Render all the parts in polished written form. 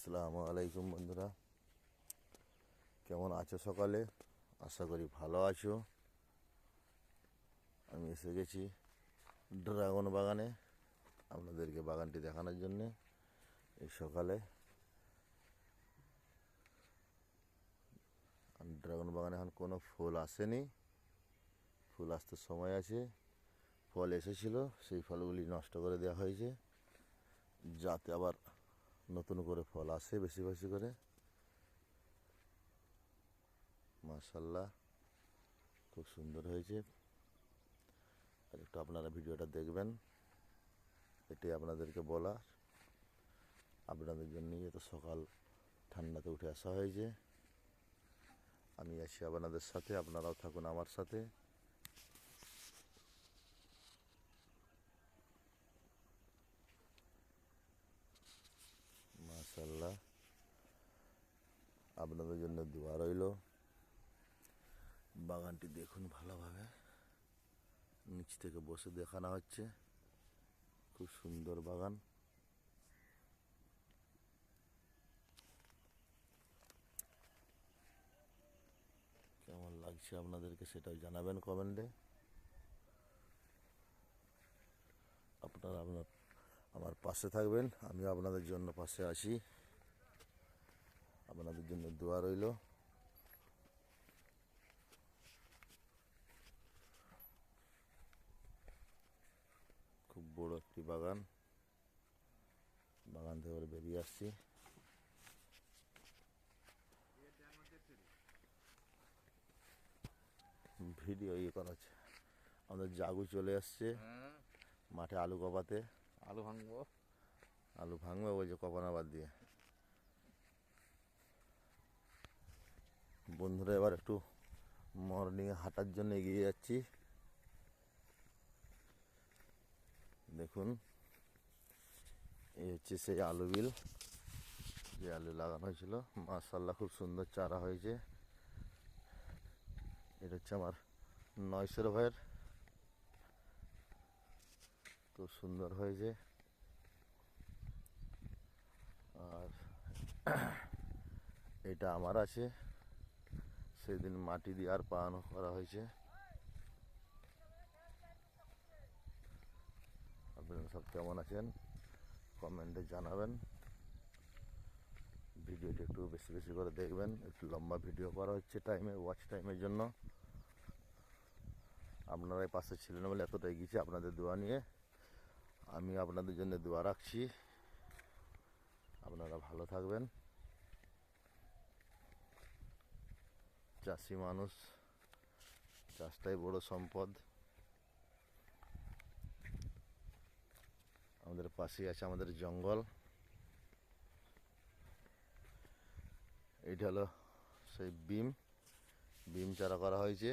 আসসালামু আলাইকুম বন্ধুরা, কেমন আছো? সকালে আশা করি ভালো আছো। আমি এসে গেছি ড্রাগন বাগানে আপনাদেরকে বাগানটি দেখানোর জন্যে। এই সকালে ড্রাগন বাগানে এখন কোনো ফুল আসেনি, ফুল আসতে সময় আছে। ফল এসেছিল, সেই ফলগুলি নষ্ট করে দেওয়া হয়েছে যাতে আবার নতুন করে ফল আসে বেশি বেশি করে। মাশাআল্লাহ, খুব সুন্দর হয়েছে। আর একটু আপনারা ভিডিওটা দেখবেন, এটাই আপনাদেরকে বলা। আপনাদের জন্যই এত সকাল ঠান্ডাতে উঠে আসা হয়েছে। আমি আছি আপনাদের সাথে, আপনারাও থাকুন আমার সাথে। মাশাআল্লাহ, আপনাদের জন্য দোয়া রইল। বাগানটি দেখুন ভালোভাবে, নিচ থেকে বসে দেখানো হচ্ছে। খুব সুন্দর বাগান। কেমন লাগছে আপনাদেরকে সেটাও জানাবেন কমেন্টে। আপনারা আমার পাশে থাকবেন, আমিও আপনাদের জন্য পাশে আছি। আপনাদের জন্য দোয়া রইল। খুব বড় একটি বাগান, বাগান থেকে বেরিয়ে আসছি। ভিডিও করা হচ্ছে। আমাদের জাগু চলে আসছে মাঠে আলু কপাতে। আলু ভাঙবে ওই যে কপানাবাদ দিয়ে। বন্ধুরা, এবার একটু মর্নিংয়ে হাঁটার জন্য এগিয়ে যাচ্ছি। দেখুন, এই হচ্ছে সেই আলু বিল, যে আলু লাগানো হয়েছিল। মাশাআল্লাহ, খুব সুন্দর চারা হয়েছে। এটা হচ্ছে আমার 900 ভাইয়ের, খুব সুন্দর হয়েছে। আর এটা আমার আছে, সেদিন মাটি দিয়ে আর পানো করা হয়েছে। আপনারা সব কেমন আছেন কমেন্টে জানাবেন। ভিডিওটি একটু বেশি বেশি করে দেখবেন, একটু লম্বা ভিডিও করা হচ্ছে ওয়াচ টাইমের জন্য। আপনারাই পাশে ছিলেন বলে এতটা এগিয়েছি আপনাদের দোয়া নিয়ে। আমি আপনাদের জন্য দোয়া রাখছি, আপনারা ভালো থাকবেন। চাষি মানুষ, চাষটাই বড় সম্পদ। আমাদের পাশেই আছে আমাদের জঙ্গল। এইটা হলো সেই বিম চারা করা হয়েছে।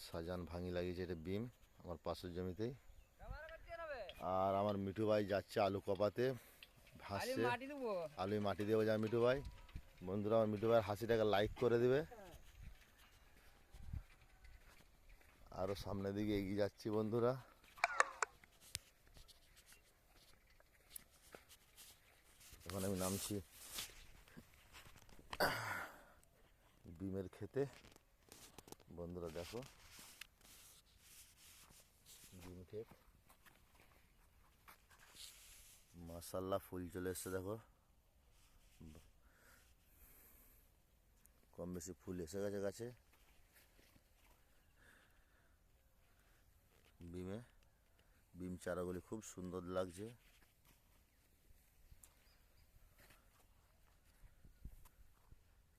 সাজান ভাঙি লাগিয়েছে, এটা বিম আমার পাশের জমিতেই। আর আমার মিঠু ভাই যাচ্ছে আলু কপাতে, ভাসছে। আলু মাটি দেবো যা মিঠু ভাই। বন্ধুরা, আমার মিঠু ভাইয়ের হাসিটাকে লাইক করে দিবে। আরো সামনের দিকে এগিয়ে যাচ্ছি বন্ধুরা। এখন আমি নামছি বিমের খেতে। বন্ধুরা দেখো, বিম ক্ষেত। মাশাআল্লাহ, ফুল চলে এসছে দেখো। কম বেশি ফুল এসে গেছে গাছে। বিম চারাগুলি খুব সুন্দর লাগছে।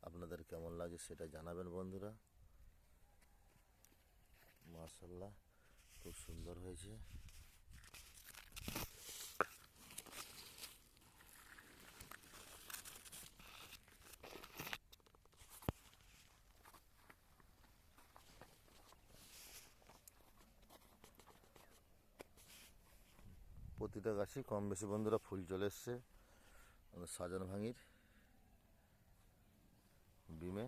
আপনাদের কেমন লাগে সেটা জানাবেন বন্ধুরা। মাশাআল্লাহ, খুব সুন্দর হয়েছে। প্রতিটা গাছই কম বেশি বন্ধুরা ফুল চলে এসছে আমাদের সাজান ভাঙির বিমে।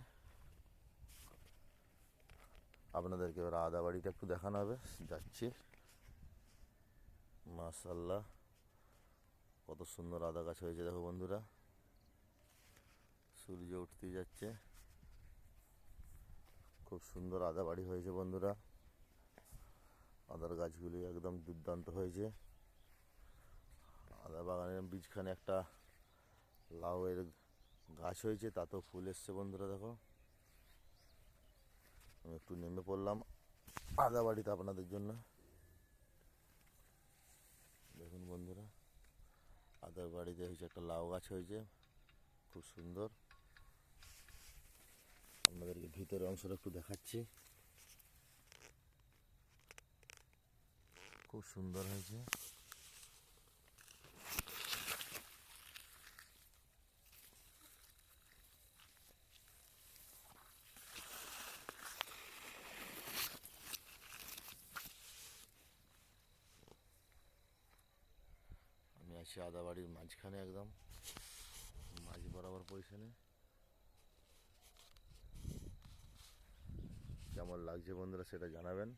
আপনাদেরকে এবার আদা বাড়িটা একটু দেখানো হবে, যাচ্ছি। মাশাআল্লাহ, কত সুন্দর আদা গাছ হয়েছে দেখো বন্ধুরা, সূর্য উঠতেই যাচ্ছে। খুব সুন্দর আদা বাড়ি হয়েছে বন্ধুরা, আদার গাছগুলি একদম দুর্দান্ত হয়েছে। আদা বাগানের বীজখানে একটা লাউয়ের গাছ হয়েছে, তাতেও ফুল এসছে বন্ধুরা দেখো। আমি একটু নেমে পড়লাম আদা বাড়িতে আপনাদের জন্য। দেখুন বন্ধুরা, আদার বাড়িতে হয়েছে একটা লাউ গাছ হয়েছে, খুব সুন্দর। আপনাদেরকে ভিতরের অংশটা একটু দেখাচ্ছি, খুব সুন্দর হয়েছে। আমি আছি আদা বাড়ির মাঝখানে, একদম মাঝ বরাবর পজিশনে। কেমন লাগছে বন্ধুরা সেটা জানাবেন।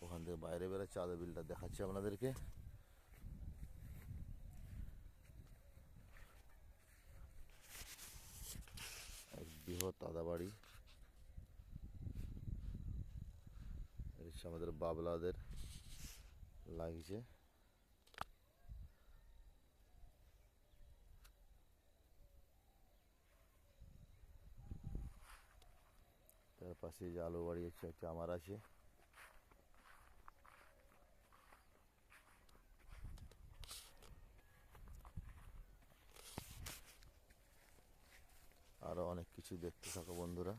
ওখান থেকে বাইরে বেরোচ্ছে, আদা বিলটা দেখাচ্ছি আপনাদেরকে। এক বৃহৎ আদা বাড়ি, আমাদের বাবলাদের লাগছে। তার পাশে যে আলু বাড়ি হচ্ছে আমার আছে। আরও অনেক কিছু দেখতে থাকো বন্ধুরা।